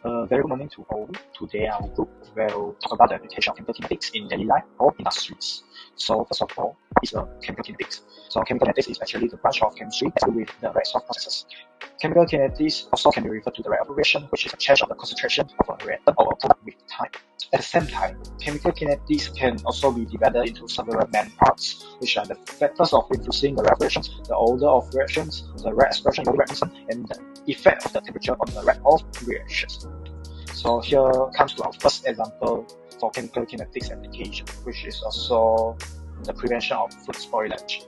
Very good morning to all. Today our group will talk about the application of chemical kinetics in daily life or industries. So first of all, what is chemical kinetics? So chemical kinetics is actually the branch of chemistry that deals with the rest of processes. Chemical kinetics also can be referred to the rate of reaction, which is a change of the concentration of a reactant or a product with time. At the same time, chemical kinetics can also be divided into several main parts, which are the factors of influencing the rate of reactions, the order of reactions, the rate expression, unit mechanism, and the effect of the temperature on the rate of reactions. So here comes to our first example for chemical kinetics application, which is also the prevention of food spoilage.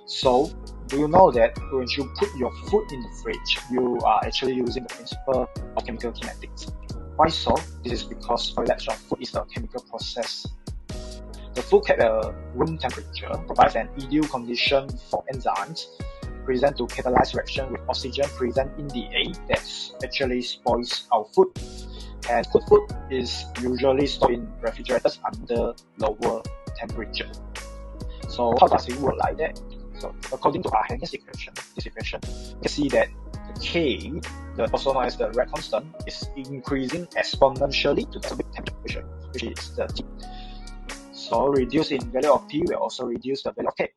So, do you know that when you put your food in the fridge, you are actually using the principle of chemical kinetics? Why so? This is because spoilage of food is a chemical process. The food kept at room temperature provides an ideal condition for enzymes present to catalyze reaction with oxygen present in the air that actually spoils our food. And good food is usually stored in refrigerators under lower temperature. So how does it work like that? So according to our Arrhenius equation, this equation, you can see that the K, also known as the rate constant, is increasing exponentially to the absolute temperature, which is the T. So reduce in value of T will also reduce the value of K.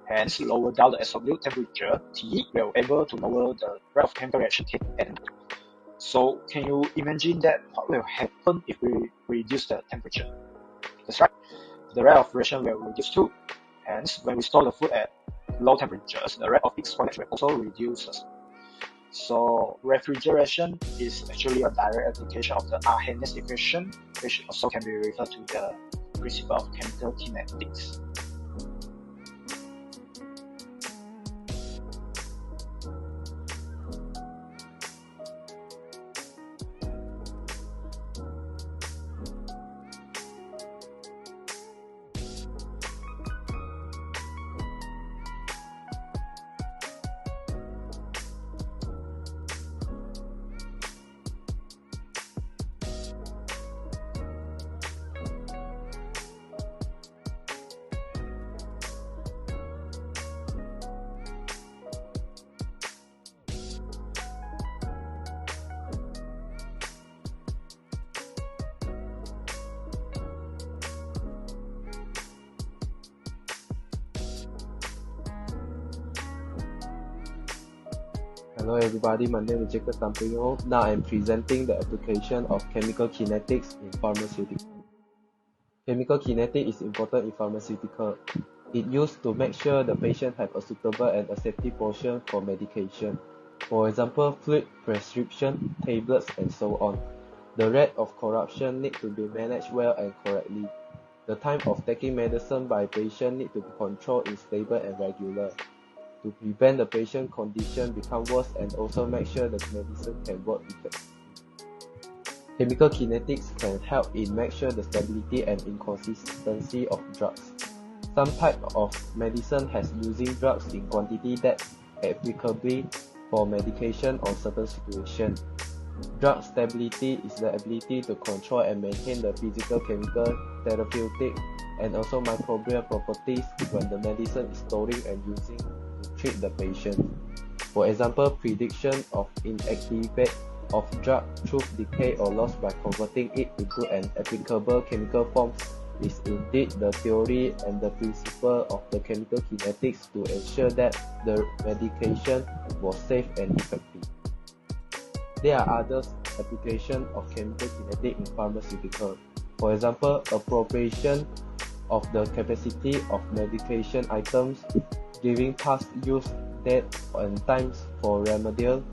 Hence, lower down the absolute temperature, T will able to lower the rate of chemical reaction K. And so can you imagine that what will happen if we reduce the temperature? That's right. The rate of reaction will reduce too. Hence, when we store the food at low temperatures, the rate of its spoilage will also reduces. So refrigeration is actually a direct application of the Arrhenius equation, which also can be referred to the principle of chemical kinetics. Hello everybody, my name is Jacob Sampino. Now I'm presenting the application of chemical kinetics in pharmaceutical. Chemical kinetics is important in pharmaceutical. It used to make sure the patient have a suitable and a safety portion for medication. For example, fluid, prescription, tablets, and so on. The rate of corruption need to be managed well and correctly. The time of taking medicine by patient need to be controlled in stable and regular, to prevent the patient condition become worse and also make sure the medicine can work effectively. Chemical kinetics can help in make sure the stability and inconsistency of drugs. Some type of medicine has using drugs in quantity that applicable for medication or certain situation. Drug stability is the ability to control and maintain the physical, chemical, therapeutic, and also microbial properties when the medicine is storing and using to treat the patient. For example, prediction of inactivate of drug through decay or loss by converting it into an applicable chemical form is indeed the theory and the principle of the chemical kinetics to ensure that the medication was safe and effective. There are other applications of chemical kinetics in pharmaceutical. For example, appropriation of the capacity of medication items, giving past use date and times for remedial,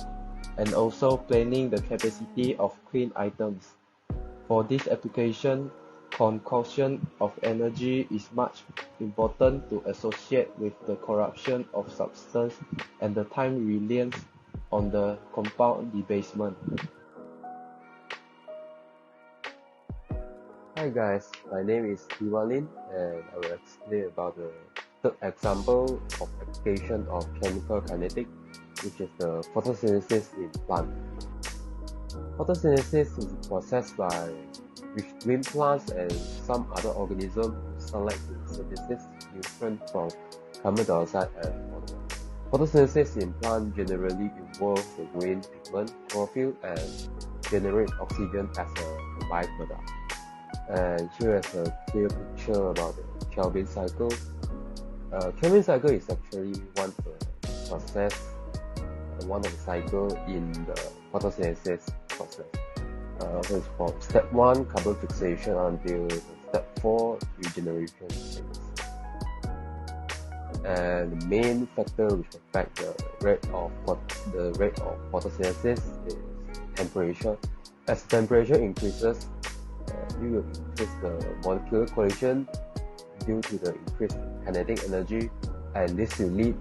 and also planning the capacity of clean items. For this application, consumption of energy is much important to associate with the corruption of substance and the time reliance on the compound debasement. Hi guys, my name is Diwalin and I will explain about the third example of application of chemical kinetics, which is the photosynthesis in plant. Photosynthesis is a process by which green plants and some other organisms use sunlight to synthesize nutrients from carbon dioxide and water. Photosynthesis in plant generally involves the green pigment chlorophyll and generate oxygen as a byproduct. And here is a clear picture about the Kelvin cycle. Kelvin cycle is actually one of the process, one of the cycle in the photosynthesis process. So it's from step 1 carbon fixation until step 4 regeneration phase. And the main factor which affect the rate of photosynthesis is temperature. As temperature increases, you will increase the molecular cohesion due to the increased kinetic energy, and this will lead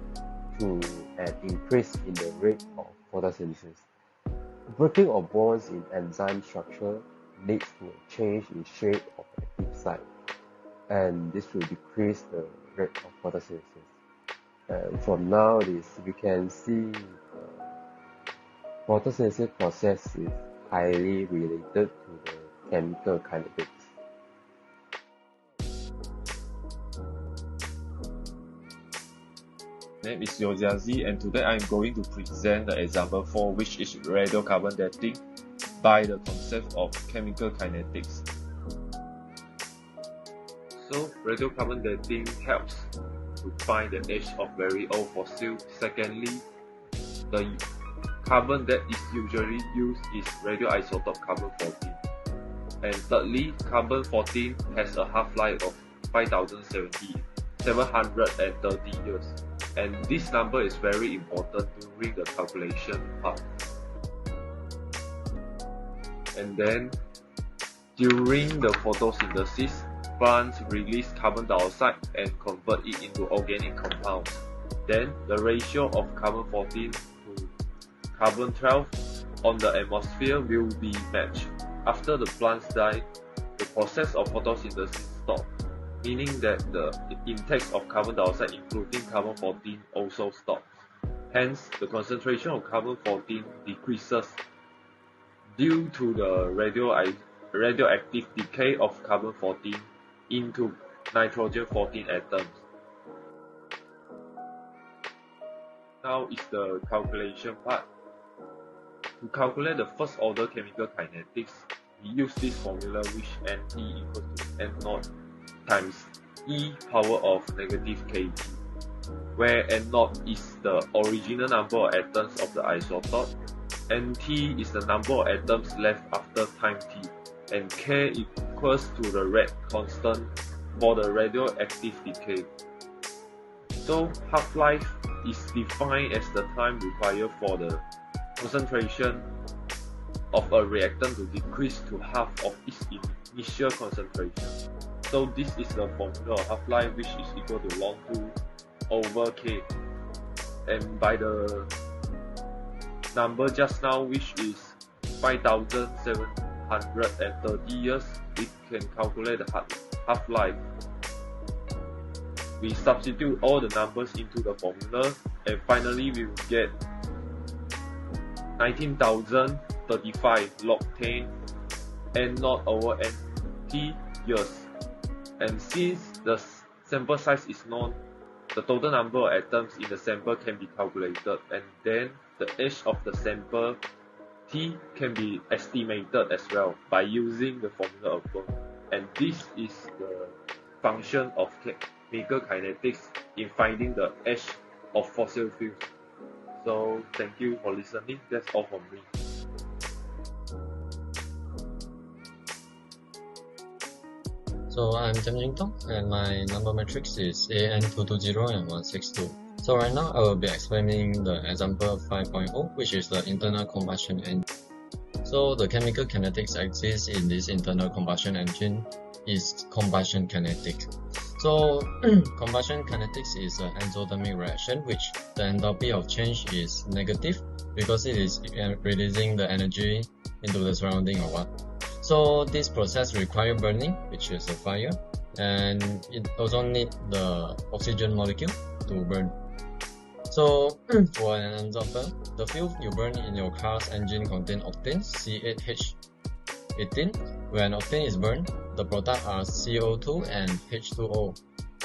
to an increase in the rate of photosynthesis. Breaking of bonds in enzyme structure leads to a change in shape of active site, and this will decrease the rate of photosynthesis. And from now we can see photosynthesis process is highly related to the chemical kinetics. My name is Yojazi, and today I am going to present the example 4, which is radiocarbon dating by the concept of chemical kinetics. So, radiocarbon dating helps to find the age of very old fossil. Secondly, the carbon that is usually used is radioisotope carbon-14. And thirdly, carbon-14 has a half-life of 5,730 years. And this number is very important during the calculation part. And then, during the photosynthesis, plants release carbon dioxide and convert it into organic compounds. Then, the ratio of carbon-14 to carbon-12 on the atmosphere will be matched. After the plants die, the process of photosynthesis stops, meaning that the intake of carbon dioxide including carbon-14 also stops. Hence, the concentration of carbon-14 decreases due to the radioactive decay of carbon-14 into nitrogen-14 atoms. Now is the calculation part. To calculate the first order chemical kinetics, we use this formula which Nt equals to N0 times e power of negative kg, where N0 is the original number of atoms of the isotope, Nt is the number of atoms left after time t, and K equals to the rate constant for the radioactive decay. So half-life is defined as the time required for the concentration of a reactant to decrease to half of its initial concentration. So this is the formula of half-life, which is equal to ln 2 over K. And by the number just now, which is 5,730 years, we can calculate the half-life. We substitute all the numbers into the formula, and finally we will get 19,035 log 10 N0 over Nt years. And since the sample size is known, the total number of atoms in the sample can be calculated, and then the age of the sample T can be estimated as well by using the formula above. And this is the function of chemical kinetics in finding the age of fossil fuels. So thank you for listening. That's all from me. So I'm Jim Jing Tong, and my number matrix is AN220 and 162. So right now I will be explaining the example 5.0, which is the internal combustion engine. So the chemical kinetics exists in this internal combustion engine is combustion kinetics. So combustion kinetics is an exothermic reaction, which the enthalpy of change is negative because it is releasing the energy into the surrounding or what. So this process requires burning, which is a fire, and it also needs the oxygen molecule to burn. So for an example, the fuel you burn in your car's engine contains octane, C8H18. When octane is burned, the product are CO2 and H2O,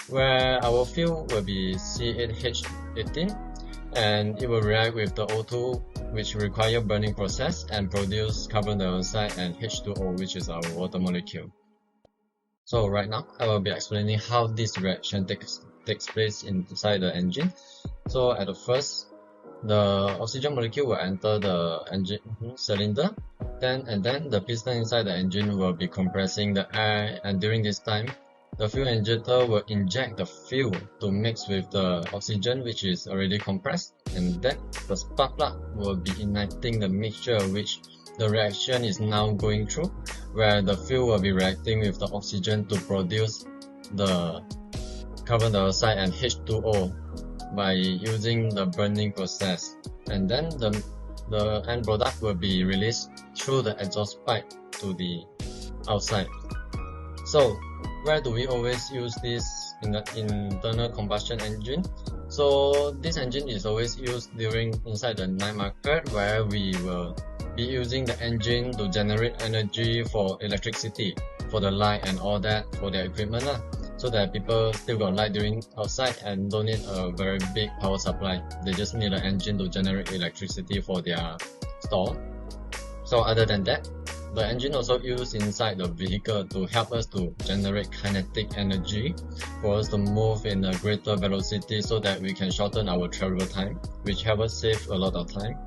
where our fuel will be C8H18 and it will react with the O2, which require burning process, and produce carbon dioxide and H2O, which is our water molecule. So right now, I will be explaining how this reaction takes place inside the engine. So at the first, the oxygen molecule will enter the engine cylinder, and then the piston inside the engine will be compressing the air, and during this time, the fuel injector will inject the fuel to mix with the oxygen which is already compressed, and then the spark plug will be igniting the mixture which the reaction is now going through, where the fuel will be reacting with the oxygen to produce the carbon dioxide and H2O by using the burning process, and then the end product will be released through the exhaust pipe to the outside. So where do we always use this in the internal combustion engine? So this engine is always used inside the night market, where we will be using the engine to generate energy for electricity, for the light and all that, for their equipment so that people still got light during outside and don't need a very big power supply. They just need an engine to generate electricity for their store. So other than that, the engine also used inside the vehicle to help us to generate kinetic energy for us to move in a greater velocity so that we can shorten our travel time, which helps us save a lot of time.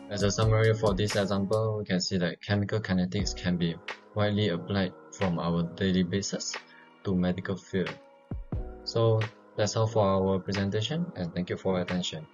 As a summary for this example, we can see that chemical kinetics can be widely applied from our daily basis to medical field. So that's all for our presentation, and thank you for your attention.